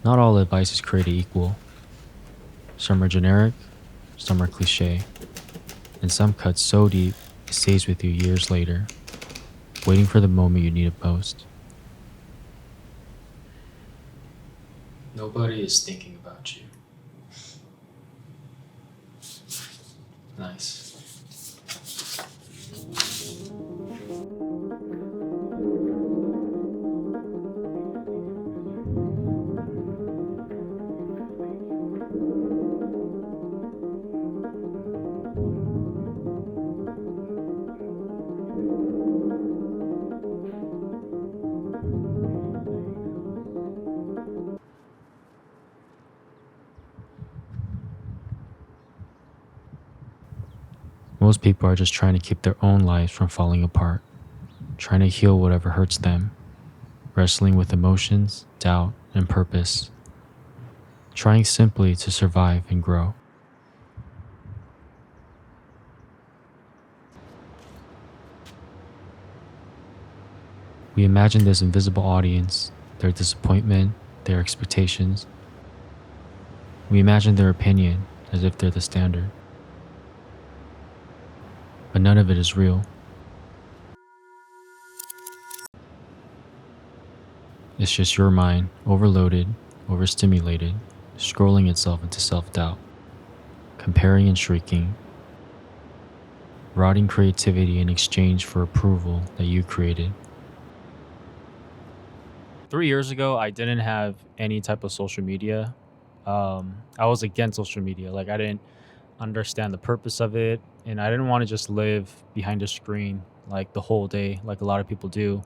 Not all advice is created equal. Some are generic, some are cliche, and some cut so deep it stays with you years later, waiting for the moment you need it most. Nobody is thinking about you. Nice. Most people are just trying to keep their own lives from falling apart, trying to heal whatever hurts them, wrestling with emotions, doubt, and purpose, trying simply to survive and grow. We imagine this invisible audience, their disappointment, their expectations. We imagine their opinion as if they're the standard. But none of it is real. It's just your mind, overloaded, overstimulated, scrolling itself into self-doubt, comparing and shrieking, rotting creativity in exchange for approval that you created. 3 years ago, I didn't have any type of social media. I was against social media. Like, I didn't understand the purpose of it, and I didn't want to just live behind a screen like the whole day, like a lot of people do.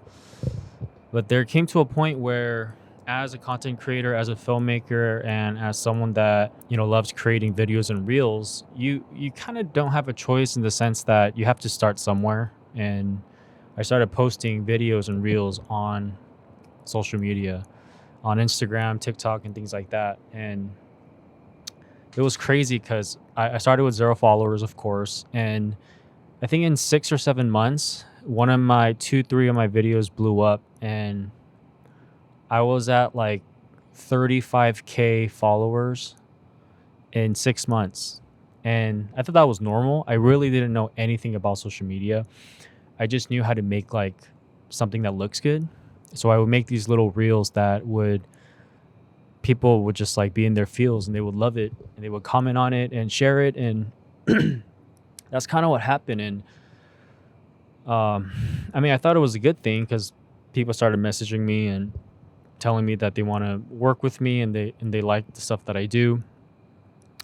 But there came to a point where, as a content creator, as a filmmaker, and as someone that loves creating videos and reels, you kind of don't have a choice in the sense that you have to start somewhere. And I started posting videos and reels on social media, on Instagram, TikTok, and things like that. And it was crazy because I started with 0 followers, of course, and I think in 6 or 7 months, one of my 3 of my videos blew up, and I was at like 35K followers in 6 months. And I thought that was normal. I really didn't know anything about social media. I just knew how to make like something that looks good. So I would make these little reels that people would just like be in their feels, and they would love it, and they would comment on it and share it. And that's kind of what happened. And I mean, I thought it was a good thing because people started messaging me and telling me that they want to work with me, and they like the stuff that I do.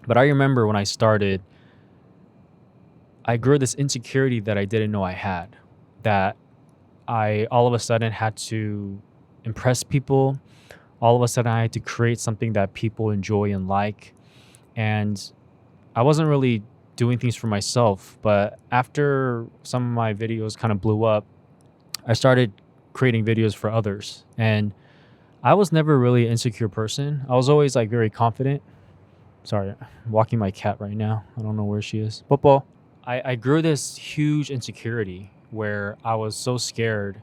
But I remember when I started, I grew this insecurity that I didn't know I had, that I all of a sudden had to impress people. All of a sudden I had to create something that people enjoy and like. And I wasn't really doing things for myself. But after some of my videos kind of blew up, I started creating videos for others. And I was never really an insecure person. I was always like very confident. Sorry, I'm walking my cat right now. I don't know where she is. Popo. I grew this huge insecurity where I was so scared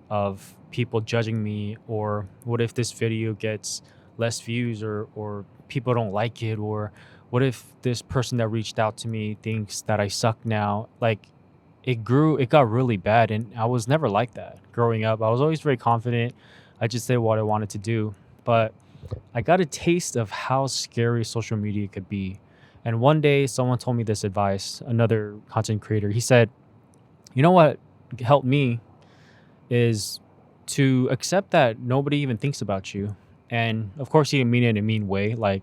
of people judging me, or what if this video gets less views, or people don't like it, or what if this person that reached out to me thinks that I suck now. Like, it got really bad, and I was never like that growing up. I was always very confident. I just did what I wanted to do. But I got a taste of how scary social media could be. And one day someone told me this advice, another content creator. He said, you know what helped me is to accept that nobody even thinks about you. And of course, he didn't mean it in a mean way. Like,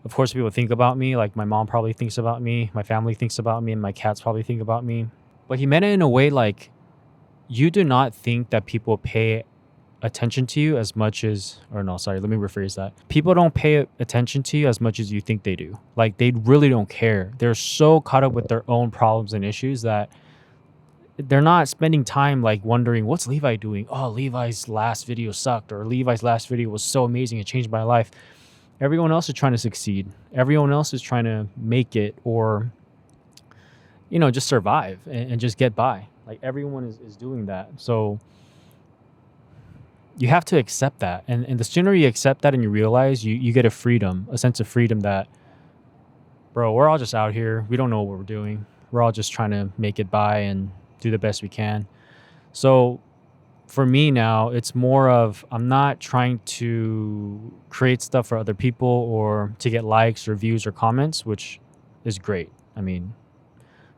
of course, people think about me. Like, my mom probably thinks about me, my family thinks about me, and my cats probably think about me. But he meant it in a way like, you do not think that people pay attention to you as much as, or no, sorry, let me rephrase that. People don't pay attention to you as much as you think they do. Like, they really don't care. They're so caught up with their own problems and issues that they're not spending time like wondering, what's Levi doing? Oh, Levi's last video sucked, or Levi's last video was so amazing, it changed my life. Everyone else is trying to succeed. Everyone else is trying to make it, or just survive and just get by. Like, everyone is doing that. So you have to accept that. And the sooner you accept that and you realize, you get a freedom, a sense of freedom that, bro, we're all just out here. We don't know what we're doing. We're all just trying to make it by and do the best we can. So for me now, it's more of, I'm not trying to create stuff for other people or to get likes or views or comments, which is great. I mean,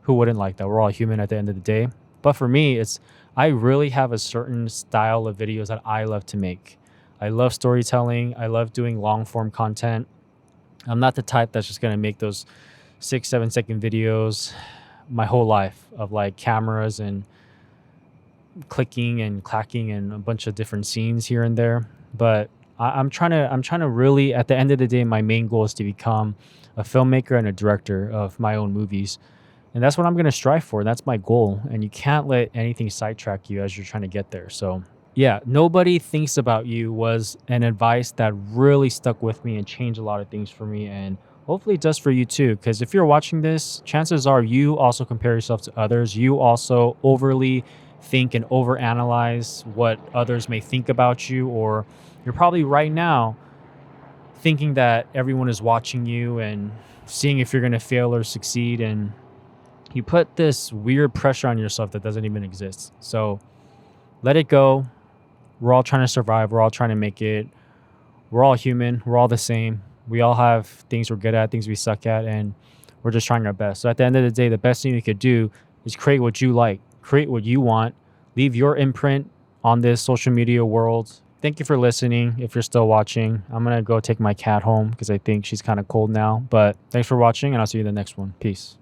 who wouldn't like that? We're all human at the end of the day. But for me, it's, I really have a certain style of videos that I love to make. I love storytelling. I love doing long form content. I'm not the type that's just going to make those 6, 7 second videos my whole life of like cameras and clicking and clacking and a bunch of different scenes here and there. But I'm trying to really, at the end of the day, my main goal is to become a filmmaker and a director of my own movies. And that's what I'm going to strive for. That's my goal. And you can't let anything sidetrack you as you're trying to get there. So yeah, nobody thinks about you was an advice that really stuck with me and changed a lot of things for me. And hopefully it does for you too. Because if you're watching this, chances are you also compare yourself to others. You also overly think and overanalyze what others may think about you. Or you're probably right now thinking that everyone is watching you and seeing if you're going to fail or succeed. And you put this weird pressure on yourself that doesn't even exist. So let it go. We're all trying to survive. We're all trying to make it. We're all human. We're all the same. We all have things we're good at, things we suck at, and we're just trying our best. So at the end of the day, the best thing you could do is create what you like, create what you want, leave your imprint on this social media world. Thank you for listening. If you're still watching, I'm going to go take my cat home because I think she's kind of cold now. But thanks for watching, and I'll see you in the next one. Peace.